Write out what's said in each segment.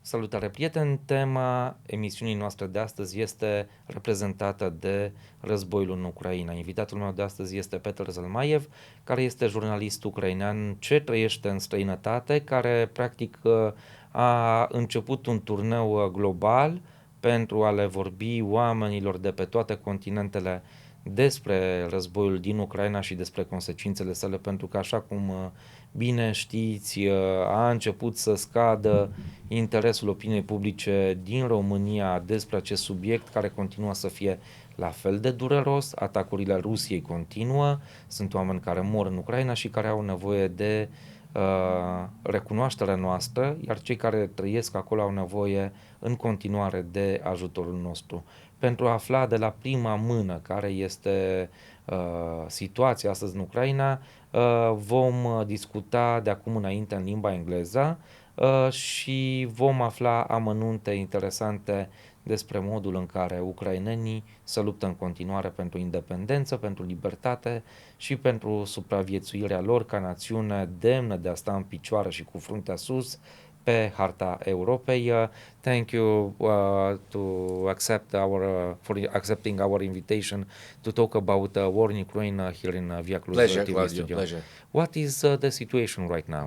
Salutare, prieteni! Tema emisiunii noastre de astăzi este reprezentată de războiul în Ucraina. Invitatul meu de astăzi este Peter Zalmayev, care este jurnalist ucrainean ce trăiește în străinătate, care practic a început un turneu global pentru a le vorbi oamenilor de pe toate continentele despre războiul din Ucraina și despre consecințele sale, pentru că, așa cum bine știți, a început să scadă interesul opiniei publice din România despre acest subiect, care continuă să fie la fel de dureros. Atacurile Rusiei continuă, sunt oameni care mor în Ucraina și care au nevoie de recunoașterea noastră, iar cei care trăiesc acolo au nevoie în continuare de ajutorul nostru. Pentru a afla de la prima mână care este situația astăzi în Ucraina, vom discuta de acum înainte în limba engleză și vom afla amănunte interesante despre modul în care ucrainenii se luptă în continuare pentru independență, pentru libertate și pentru supraviețuirea lor ca națiune demnă de a sta în picioare și cu fruntea sus pe harta Europei. Thank you for accepting our invitation to talk about war in Ukraine here in Via Cluj TV studio. Pleasure. What is the situation right now?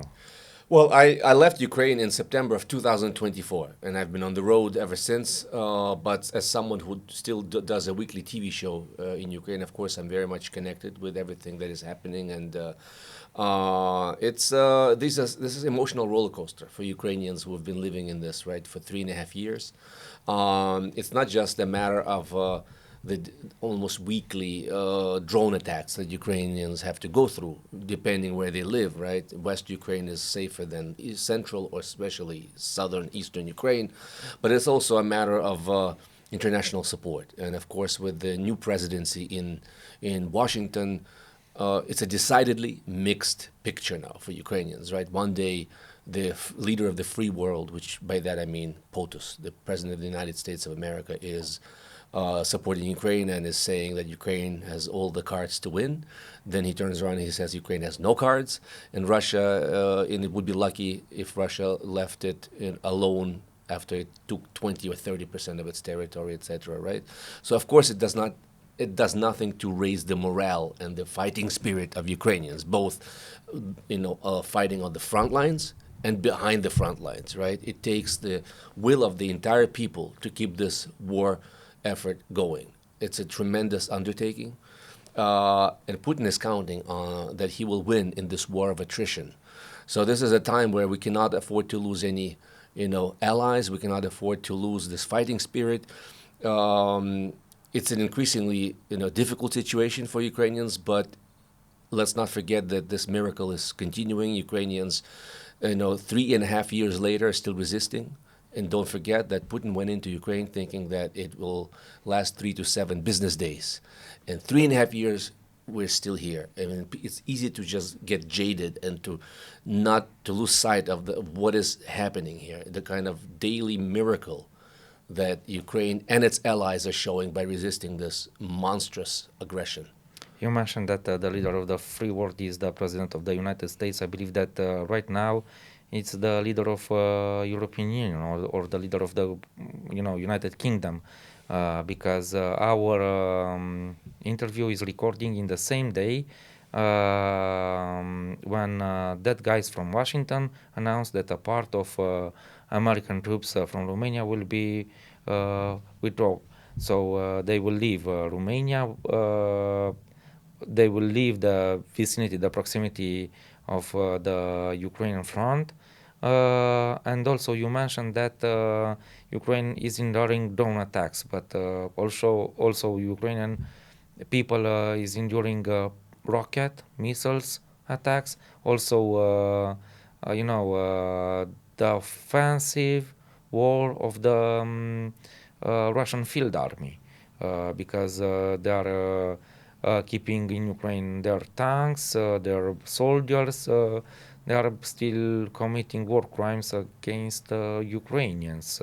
Well, I left Ukraine in September of 2024, and I've been on the road ever since. But as someone who still does a weekly TV show in Ukraine, of course, I'm very much connected with everything that is happening, and this is emotional roller coaster for Ukrainians who have been living in this for 3.5 years. It's not just a matter of the almost weekly drone attacks that Ukrainians have to go through, depending where they live, right? West Ukraine is safer than central or especially southern, eastern Ukraine. But it's also a matter of international support. And of course, with the new presidency in Washington, it's a decidedly mixed picture now for Ukrainians, right? One day, the leader of the free world, which by that I mean POTUS, the president of the United States of America, is supporting Ukraine and is saying that Ukraine has all the cards to win. Then he turns around and he says Ukraine has no cards, and Russia, and it would be lucky if Russia left it alone after it took 20 or 30% of its territory, etc. Right? So of course it does nothing to raise the morale and the fighting spirit of Ukrainians, both fighting on the front lines and behind the front lines. Right? It takes the will of the entire people to keep this war effort going. It's a tremendous undertaking, and Putin is counting on that he will win in this war of attrition. So this is a time where we cannot afford to lose any, allies. We cannot afford to lose this fighting spirit. It's an increasingly, difficult situation for Ukrainians, but let's not forget that this miracle is continuing. Ukrainians, 3.5 years later, are still resisting. And don't forget that Putin went into Ukraine thinking that it will last 3 to 7 business days. And 3.5 years, we're still here. I mean, it's easy to just get jaded and to not to lose sight of what is happening here, the kind of daily miracle that Ukraine and its allies are showing by resisting this monstrous aggression. You mentioned that the leader of the free world is the president of the United States. I believe that right now it's the leader of European Union or the leader of the United Kingdom, because our interview is recording in the same day when that guys from Washington announced that a part of American troops from Romania will be withdrawn. So they will leave Romania. They will leave the vicinity, the proximity of the Ukrainian front. And also you mentioned that Ukraine is enduring drone attacks, but also Ukrainian people is enduring rocket, missiles attacks. Also, the offensive war of the Russian field army, because they are keeping in Ukraine their tanks, their soldiers. They are still committing war crimes against Ukrainians.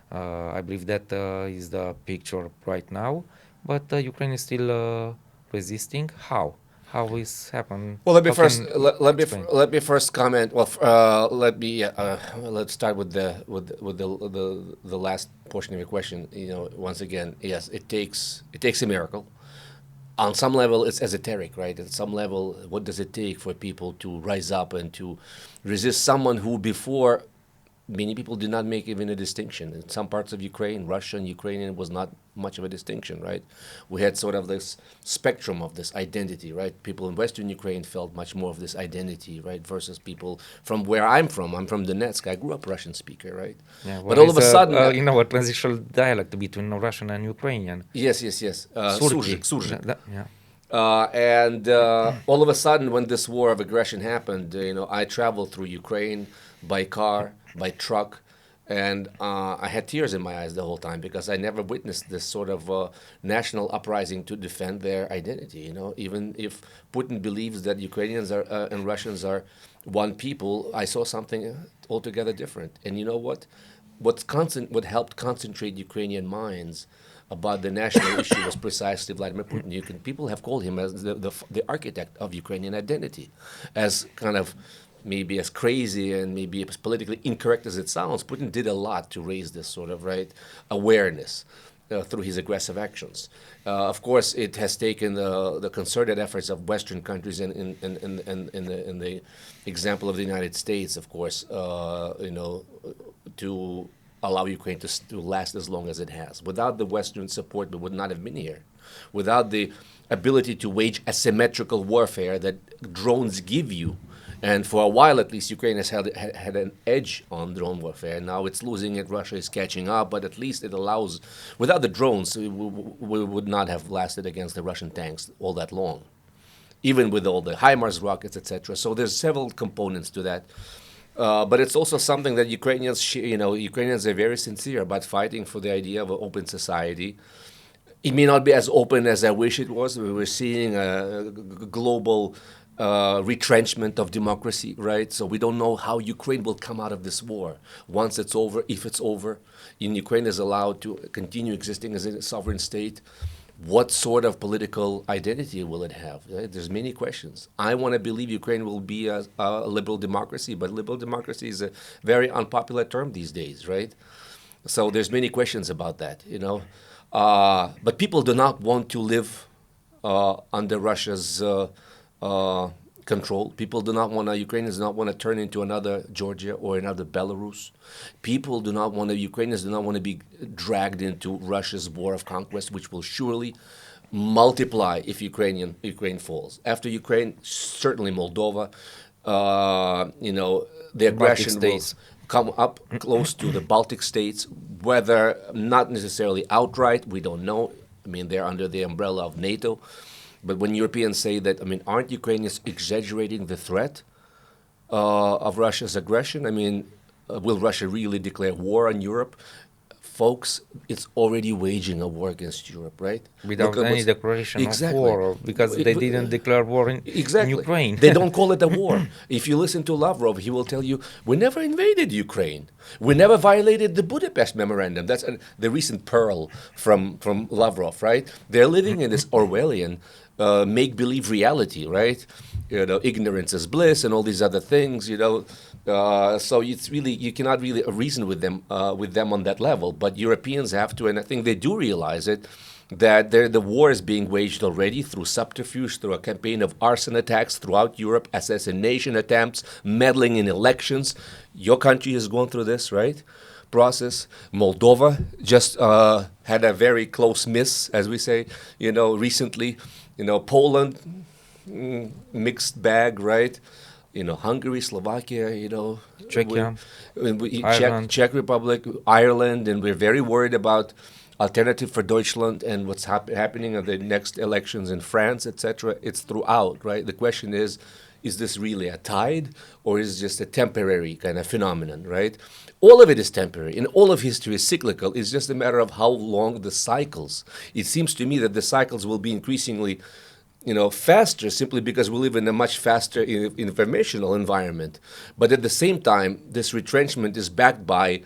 I believe that is the picture right now. But Ukraine is still resisting. How? how this happened? Well, let me How first can explain? let me first comment. Well, let's start with the last portion of your question. You know, once again, yes, it takes a miracle. On some level, it's esoteric, right? At some level, what does it take for people to rise up and to resist someone who before many people did not make even a distinction. In some parts of Ukraine, Russian, Ukrainian was not much of a distinction, right? We had sort of this spectrum of this identity, right? People in Western Ukraine felt much more of this identity, right? Versus people from where I'm from. I'm from Donetsk. I grew up Russian speaker, right? Yeah, But all of a sudden... a transitional dialect between Russian and Ukrainian. Yes. Surgi. Surgi. Yeah. All of a sudden, when this war of aggression happened, I traveled through Ukraine by car, by truck, and I had tears in my eyes the whole time because I never witnessed this sort of national uprising to defend their identity. Even if Putin believes that Ukrainians are and Russians are one people, I saw something altogether different. And you know what? What helped concentrate Ukrainian minds about the national issue was precisely Vladimir Putin. People have called him as the architect of Ukrainian identity, as kind of maybe as crazy and maybe as politically incorrect as it sounds. Putin did a lot to raise this sort of awareness through his aggressive actions. Of course, it has taken the concerted efforts of Western countries and in the example of the United States, of course, to allow Ukraine to last as long as it has. Without the Western support, we would not have been here. Without the ability to wage asymmetrical warfare that drones give you, and for a while at least, Ukraine has had an edge on drone warfare. Now it's losing it, Russia is catching up, but at least it allows, without the drones, we would not have lasted against the Russian tanks all that long, even with all the HIMARS rockets, etc. So there's several components to that. But it's also something that Ukrainians are very sincere about fighting for the idea of an open society. It may not be as open as I wish it was. We were seeing a global retrenchment of democracy, right? So we don't know how Ukraine will come out of this war. Once it's over, if it's over, and Ukraine is allowed to continue existing as a sovereign state, what sort of political identity will it have? Right? There's many questions. I want to believe Ukraine will be a liberal democracy, but liberal democracy is a very unpopular term these days, right? So there's many questions about that, But people do not want to live under Russia's control. Ukrainians do not want to turn into another Georgia or another Belarus. Ukrainians do not want to be dragged into Russia's war of conquest, which will surely multiply if Ukraine falls. After Ukraine, certainly Moldova, the aggression will come up close to the Baltic states, whether not necessarily outright, we don't know. I mean, they're under the umbrella of NATO. But when Europeans say that, aren't Ukrainians exaggerating the threat of Russia's aggression? Will Russia really declare war on Europe? Folks, it's already waging a war against Europe, right? Without any declaration of war, because they didn't declare war in Ukraine. They don't call it a war. If you listen to Lavrov, he will tell you, we never invaded Ukraine. We never violated the Budapest Memorandum. That's the recent pearl from Lavrov, right? They're living in this Orwellian make-believe reality, right? Ignorance is bliss and all these other things, So it's really, you cannot really reason with them on that level. But Europeans have to, and I think they do realize it, that the war is being waged already through subterfuge, through a campaign of arson attacks throughout Europe, assassination attempts, meddling in elections. Your country has gone through this, right? Process. Moldova just had a very close miss, as we say, recently. Poland, mixed bag, right? Hungary, Slovakia, Czechia, Czech Republic, Ireland, and we're very worried about Alternative for Deutschland and what's happening at the next elections in France, etc. It's throughout, right? The question is this really a tide or is it just a temporary kind of phenomenon, right? All of it is temporary, and all of history is cyclical. It's just a matter of how long the cycles. It seems to me that the cycles will be increasingly faster simply because we live in a much faster informational environment. But at the same time, this retrenchment is backed by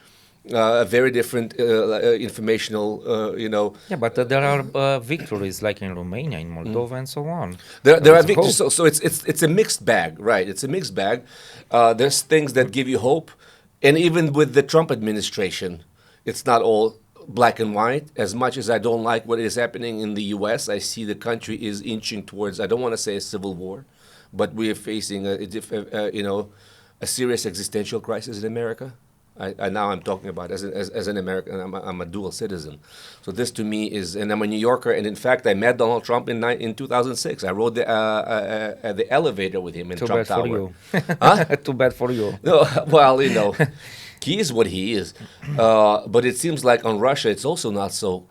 a very different informational, Yeah, but there are victories like in Romania, in Moldova, and so on. There are There's victories, hope. so it's a mixed bag, right? It's a mixed bag. There's things that give you hope, and even with the Trump administration, it's not all black and white. As much as I don't like what is happening in the U.S., I see the country is inching towards, I don't want to say a civil war, but we are facing a serious existential crisis in America. Now I'm talking about as an American. I'm a dual citizen, so this to me is, and I'm a New Yorker. And in fact, I met Donald Trump in 2006. I rode the elevator with him in Too Trump bad for Tower. you. Huh? Too bad for you. No, well, he is what he is. But it seems like on Russia, it's also not so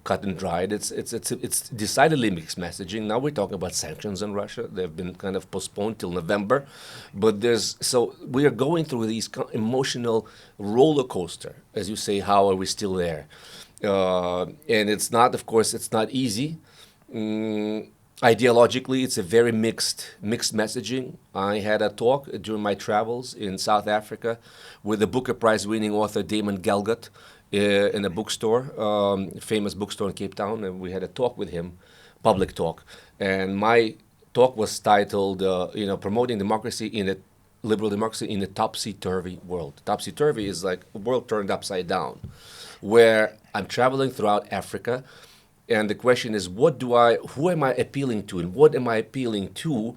cut and dried. It's decidedly mixed messaging. Now we're talking about sanctions on Russia. They've been kind of postponed till November. But we are going through these emotional roller coaster, as you say. How are we still there? And it's not, of course, it's not easy. Ideologically, it's a very mixed messaging. I had a talk during my travels in South Africa with the Booker Prize-winning author Damon Galgut in a bookstore, famous bookstore in Cape Town, and we had a talk with him, public talk. And my talk was titled, "Promoting democracy liberal democracy in a topsy-turvy world." Topsy-turvy is like a world turned upside down, where I'm traveling throughout Africa. And the question is, who am I appealing to, and what am I appealing to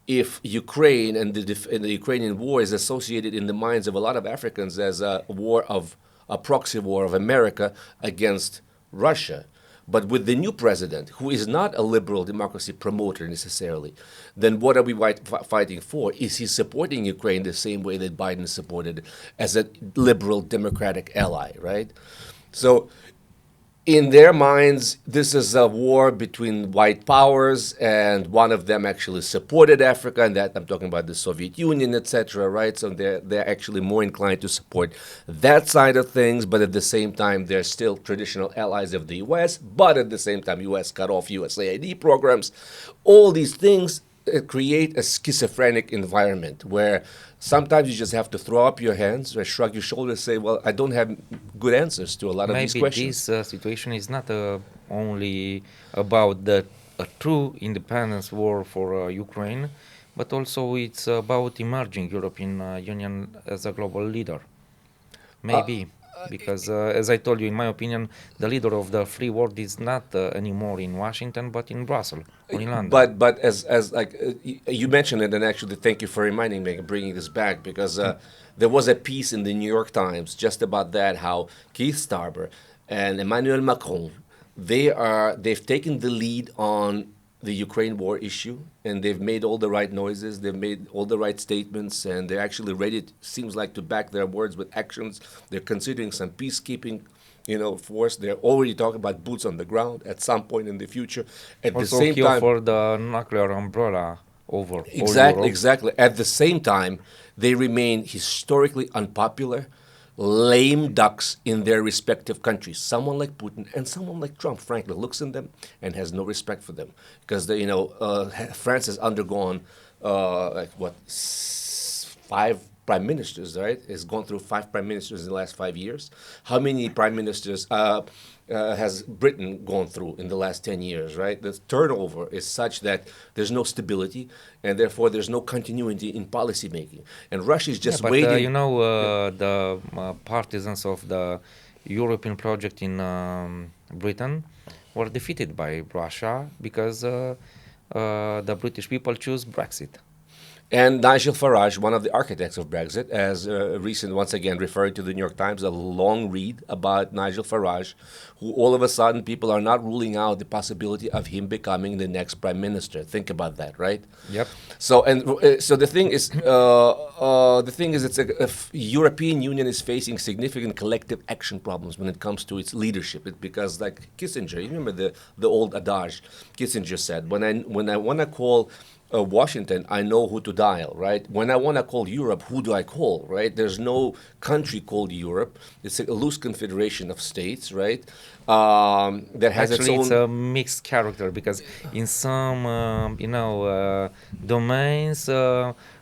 if Ukraine and the Ukrainian war is associated in the minds of a lot of Africans as a proxy war of America against Russia? But with the new president, who is not a liberal democracy promoter necessarily, then what are we fighting for? Is he supporting Ukraine the same way that Biden supported as a liberal democratic ally, right? So in their minds, this is a war between white powers, and one of them actually supported Africa, and that I'm talking about the Soviet Union, etc. Right? So they're actually more inclined to support that side of things, but at the same time, they're still traditional allies of the U.S. But at the same time, U.S. cut off USAID programs. All these things create a schizophrenic environment where sometimes you just have to throw up your hands or shrug your shoulders, say, well, I don't have good answers to a lot of these questions. Maybe this situation is not only about the true independence war for Ukraine, but also it's about emerging European Union as a global leader. Maybe. Because as I told you, in my opinion, the leader of the free world is not anymore in Washington, but in Brussels or in London. But as like you mentioned it, and actually thank you for reminding me and bringing this back, because there was a piece in the New York Times just about that, how Keith Starber and Emmanuel Macron, they've taken the lead on the Ukraine war issue, and they've made all the right noises, they've made all the right statements, and they're actually ready, seems like, to back their words with actions. They're considering some peacekeeping, force. They're already talking about boots on the ground at some point in the future. At Also, the same he time, offered the nuclear umbrella over Exactly. At the same time, they remain historically unpopular, lame ducks in their respective countries. Someone like Putin and someone like Trump, frankly, looks in them and has no respect for them, because France has undergone 5 prime ministers, right? It's gone through 5 prime ministers in the last 5 years. How many prime ministers has Britain gone through in the last 10 years, right? The turnover is such that there's no stability, and therefore there's no continuity in policy making. And Russia is just waiting. The partisans of the European project in Britain were defeated by Russia because the British people choose Brexit. And Nigel Farage, one of the architects of Brexit, as once again, referring to the New York Times, a long read about Nigel Farage, who all of a sudden people are not ruling out the possibility of him becoming the next prime minister. Think about that, right? Yep. So the thing is, European Union is facing significant collective action problems when it comes to its leadership. Because, like Kissinger, you remember the old adage Kissinger said, when I want to call Washington, I know who to dial, right? When I want to call Europe, who do I call, right? There's no country called Europe. It's a loose confederation of states, right? That has Actually, its it's own... a mixed character, because in some, domains,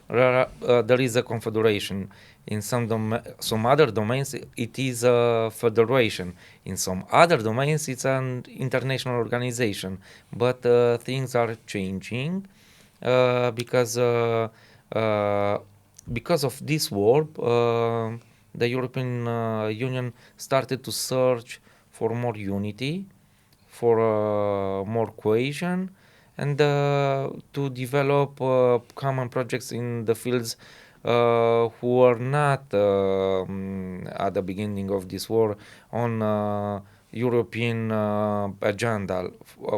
there is a confederation. In some other domains, it is a federation. In some other domains, it's an international organization. But things are changing because of this war. The European Union started to search for more unity, for more cohesion, and to develop common projects in the fields who were not at the beginning of this war on European agenda.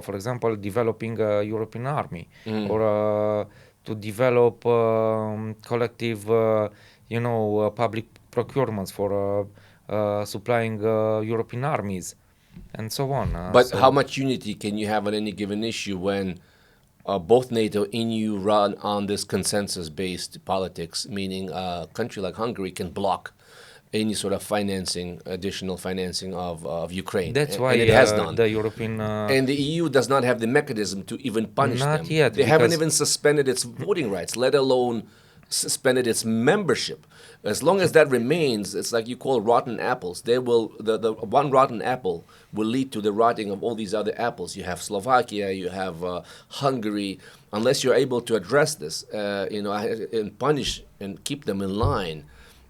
For example, developing a European army, or to develop collective, public procurements for supplying European armies, and so on. But how much unity can you have on any given issue when both NATO and EU run on this consensus-based politics, meaning a country like Hungary can block any sort of additional financing of Ukraine. That's why and it has done. The European... and the EU does not have the mechanism to even punish them. Not yet. They haven't even suspended its voting rights, let alone suspended its membership. As long as that remains, it's like you call rotten apples. They will the one rotten apple will lead to the rotting of all these other apples. You have Slovakia, you have Hungary. Unless you're able to address this, and punish and keep them in line,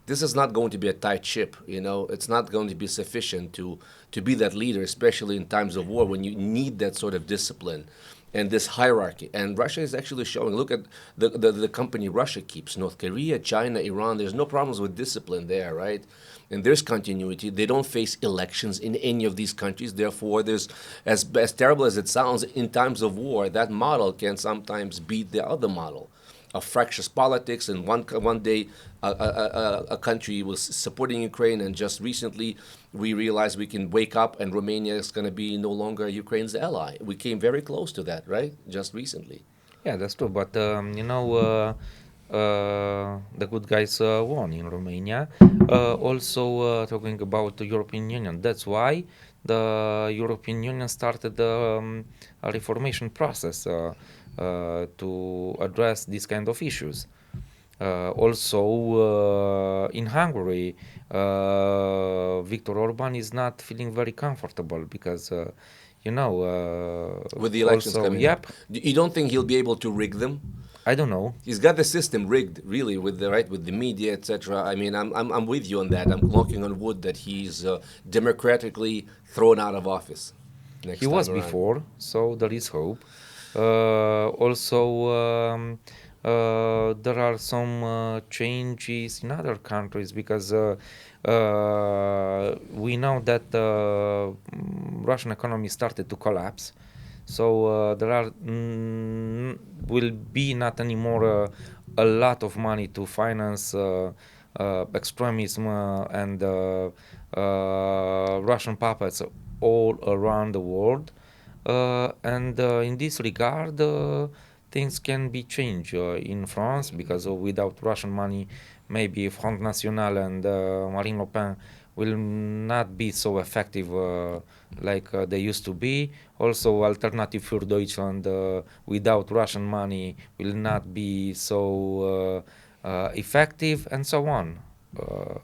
this is not going to be a tight ship. It's not going to be sufficient to be that leader, especially in times of war when you need that sort of discipline and this hierarchy. And Russia is actually showing. Look at the company Russia keeps: North Korea, China, Iran. There's no problems with discipline there, right? And there's continuity. They don't face elections in any of these countries. Therefore, there's as terrible as it sounds, in times of war, that model can sometimes beat the other model of fractious politics. And one day a country was supporting Ukraine, and just recently we realized we can wake up and Romania is going to be no longer Ukraine's ally. We came very close to that, right? Just recently. Yeah, that's true. But the good guys won in Romania. Also talking about the European Union. That's why the European Union started a reformation process to address these kind of issues. Also, in Hungary, Viktor Orban is not feeling very comfortable because, with the elections also, coming yep. up. You don't think he'll be able to rig them? I don't know. He's got the system rigged, really, with the media, etc. I mean, I'm with you on that. I'm knocking on wood that he's democratically thrown out of office. He was before, so there is hope. Also, there are some changes in other countries because we know that the Russian economy started to collapse. So there will be not anymore a lot of money to finance extremism and Russian puppets all around the world. And in this regard, things can be changed in France, because without Russian money, maybe Front National and Marine Le Pen will not be so effective like they used to be. Also, Alternative für Deutschland without Russian money will not be so effective, and so on.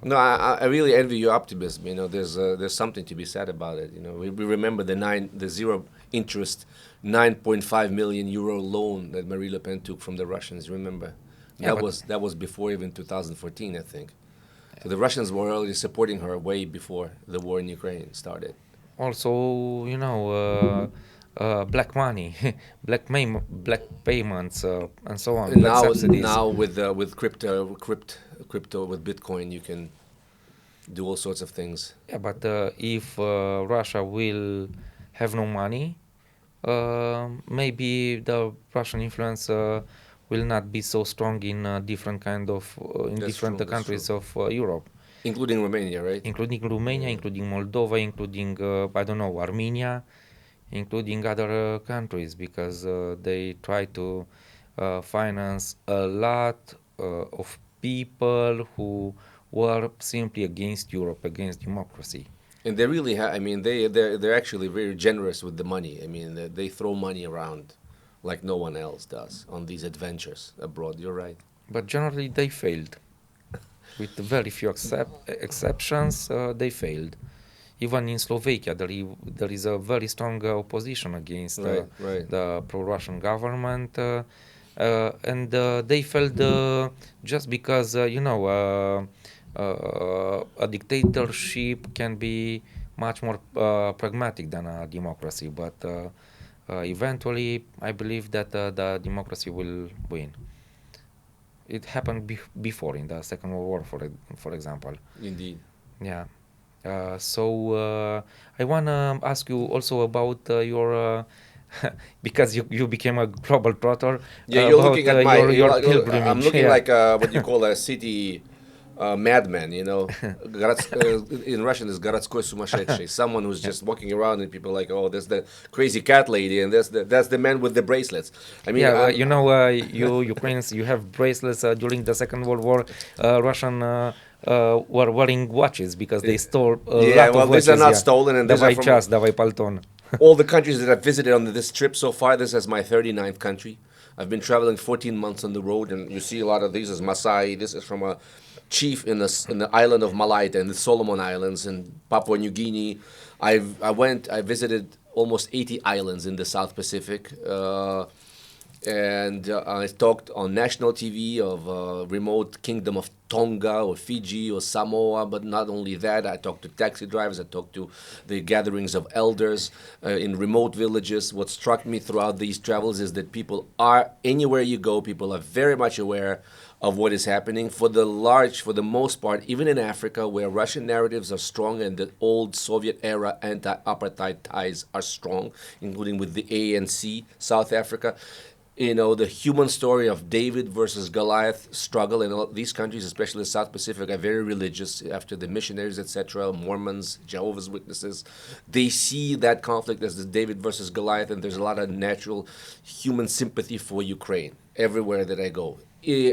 No, I really envy your optimism. There's something to be said about it. We remember the zero interest 9.5 million euro loan that Marie Le Pen took from the Russians. Remember, that was before even 2014, I think. So the Russians were already supporting her way before the war in Ukraine started. Also, black money, black payments, and so on. And black subsidies. Now with crypto with Bitcoin, you can do all sorts of things. Yeah, but if Russia will have no money, maybe the Russian influence will not be so strong in different countries of Europe, including Romania, right? Including Romania, including Moldova, including Armenia, including other countries, because they try to finance a lot of people who were simply against Europe, against democracy. And they really they're actually very generous with the money. They throw money around like no one else does on these adventures abroad. You're right. But generally they failed. With very few exceptions, they failed. Even in Slovakia, there is a very strong opposition against the pro-Russian government, and they failed just because, a dictatorship can be much more pragmatic than a democracy, but eventually I believe that the democracy will win. It happened before in the Second World War, for example. Indeed. Yeah. So I want to ask you also about your because you became a globe-trotter. Yeah, you're looking at your pilgrimage. I'm looking like what you call a city madman, you know. In Russian is городской сумасшедший, someone who's just walking around and people are like, oh, there's the crazy cat lady and that's the man with the bracelets. I mean, yeah, you Ukrainians, you have bracelets. During the Second World War, Russian were wearing watches because they stole a lot of watches. These are not stolen, and these are from давай palton. all the countries that I've visited on this trip so far. This is my 39th country. I've been traveling 14 months on the road, and you see a lot of these as Maasai. This is from a chief in the island of Malaita in the Solomon Islands in Papua New Guinea. I visited almost 80 islands in the South Pacific. And I talked on national TV of remote kingdom of Tonga or Fiji or Samoa, but not only that, I talked to taxi drivers, I talked to the gatherings of elders in remote villages. What struck me throughout these travels is that people are, anywhere you go, people are very much aware of what is happening. For the most part, even in Africa, where Russian narratives are strong and the old Soviet era anti-apartheid ties are strong, including with the ANC, South Africa, you know, the human story of David versus Goliath struggle in all these countries, especially the South Pacific, are very religious after the missionaries, etc., Mormons, Jehovah's Witnesses. They see that conflict as the David versus Goliath, and there's a lot of natural human sympathy for Ukraine everywhere that I go.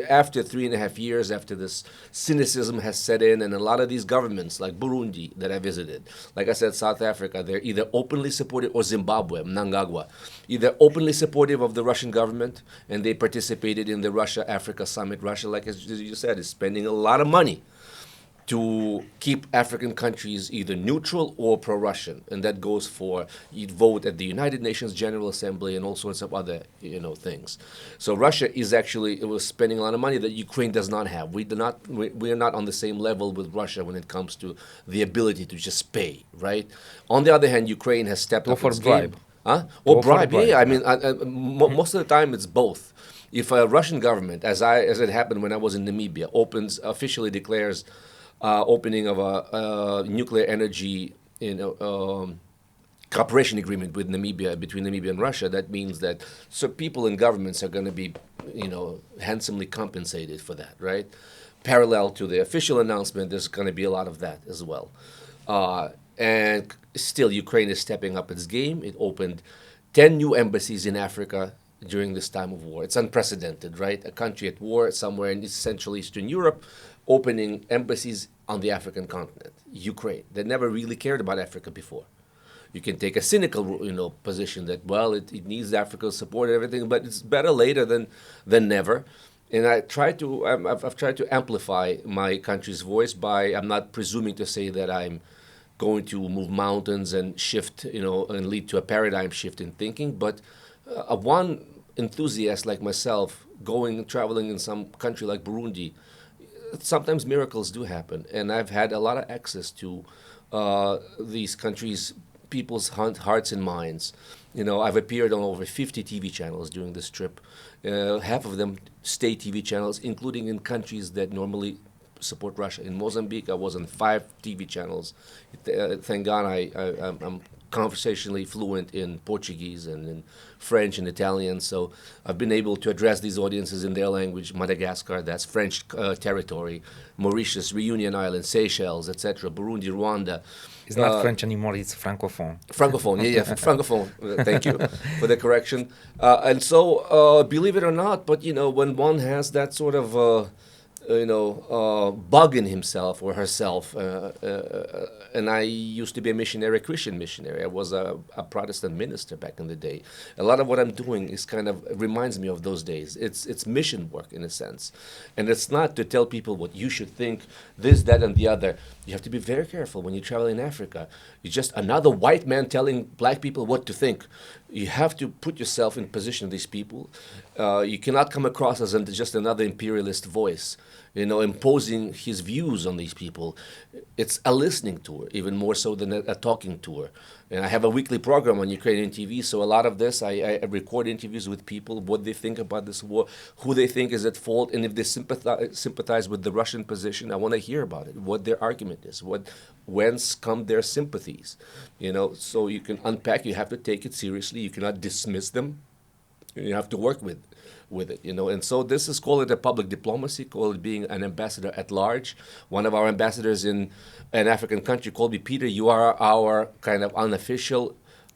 After 3.5 years, after this cynicism has set in, and a lot of these governments, like Burundi that I visited, like I said, South Africa, they're either openly supportive, or Zimbabwe, Mnangagwa, either openly supportive of the Russian government, and they participated in the Russia-Africa summit. Russia, like as you said, is spending a lot of money to keep African countries either neutral or pro-Russian, and that goes for you'd vote at the United Nations General Assembly and all sorts of other things. So Russia was spending a lot of money that Ukraine does not have. We are not on the same level with Russia when it comes to the ability to just pay, right? On the other hand, Ukraine has stepped up its game. Huh? Or bribe, yeah. I mean, most of the time it's both. If a Russian government, as it happened when I was in Namibia, officially declares opening of a nuclear energy cooperation agreement with Namibia, between Namibia and Russia, that means that people in governments are going to be, handsomely compensated for that, right? Parallel to the official announcement, there's going to be a lot of that as well. And still, Ukraine is stepping up its game. It opened 10 new embassies in Africa during this time of war. It's unprecedented, right? A country at war somewhere in Central Eastern Europe opening embassies on the African continent, Ukraine. They never really cared about Africa before. You can take a cynical, position that, well, it needs Africa's support and everything, but it's better later than never. And I've tried to amplify my country's voice I'm not presuming to say that I'm going to move mountains and shift, and lead to a paradigm shift in thinking, but one enthusiast like myself traveling in some country like Burundi, sometimes miracles do happen, and I've had a lot of access to these countries' people's hearts and minds. I've appeared on over 50 TV channels during this trip, half of them state TV channels, including in countries that normally support Russia. In Mozambique, I was on 5 TV channels. Thank God I'm conversationally fluent in Portuguese and in French and Italian, so I've been able to address these audiences in their language. Madagascar, that's French territory, Mauritius, Reunion Islands, Seychelles, etc., Burundi, Rwanda. It's not French anymore, it's Francophone. Francophone, yeah, Francophone. Thank you for the correction. And so, believe it or not, but when one has that sort of bugging himself or herself. And I used to be a missionary, a Christian missionary. I was a Protestant minister back in the day. A lot of what I'm doing is kind of reminds me of those days. It's mission work in a sense, and it's not to tell people what you should think, this, that, and the other. You have to be very careful when you travel in Africa. You're just another white man telling black people what to think. You have to put yourself in position of these people. You cannot come across as just another imperialist voice, imposing his views on these people. It's a listening tour, even more so than a talking tour. And I have a weekly program on Ukrainian TV, so a lot of this, I record interviews with people, what they think about this war, who they think is at fault, and if they sympathize with the Russian position, I want to hear about it, what their argument is, whence come their sympathies. So you can unpack, you have to take it seriously, you cannot dismiss them, you have to work with it, and so this is called a public diplomacy, called being an ambassador at large. One of our ambassadors in an African country called me, Peter, you are our kind of unofficial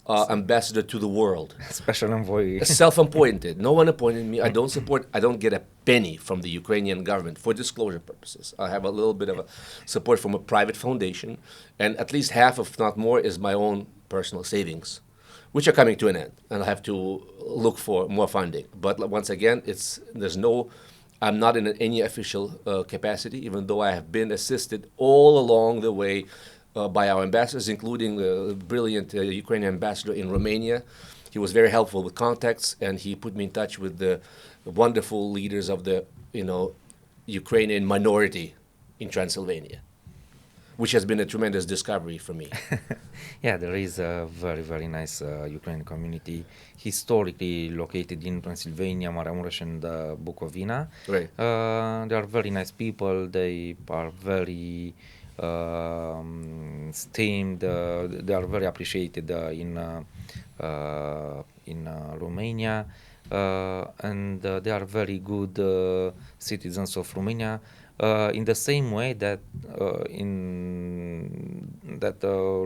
ambassador to the world. Special envoy. Self-appointed. No one appointed me. I don't get a penny from the Ukrainian government for disclosure purposes. I have a little bit of a support from a private foundation, and at least half, if not more, is my own personal savings, which are coming to an end, and I'll have to look for more funding. But once again, I'm not in any official capacity, even though I have been assisted all along the way by our ambassadors, including the brilliant Ukrainian ambassador in Romania. He was very helpful with contacts, and he put me in touch with the wonderful leaders of the Ukrainian minority in Transylvania, which has been a tremendous discovery for me. Yeah, there is a very, very nice Ukrainian community, historically located in Pennsylvania, Maramureș, and Bukovina. Right. They are very nice people. They are very esteemed. They are very appreciated in Romania, and they are very good citizens of Romania. In the same way that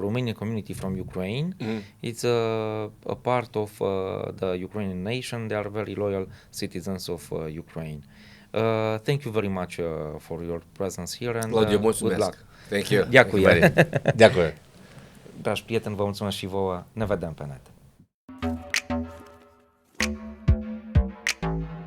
Romanian community from Ukraine, it's a part of the Ukrainian nation. They are very loyal citizens of Ukraine. Thank you very much for your presence here, and good luck. Thank you. Ďakujem. Ďakujem. Dragi prieteni, vă mulțumesc și vouă. Ne vedem pe net.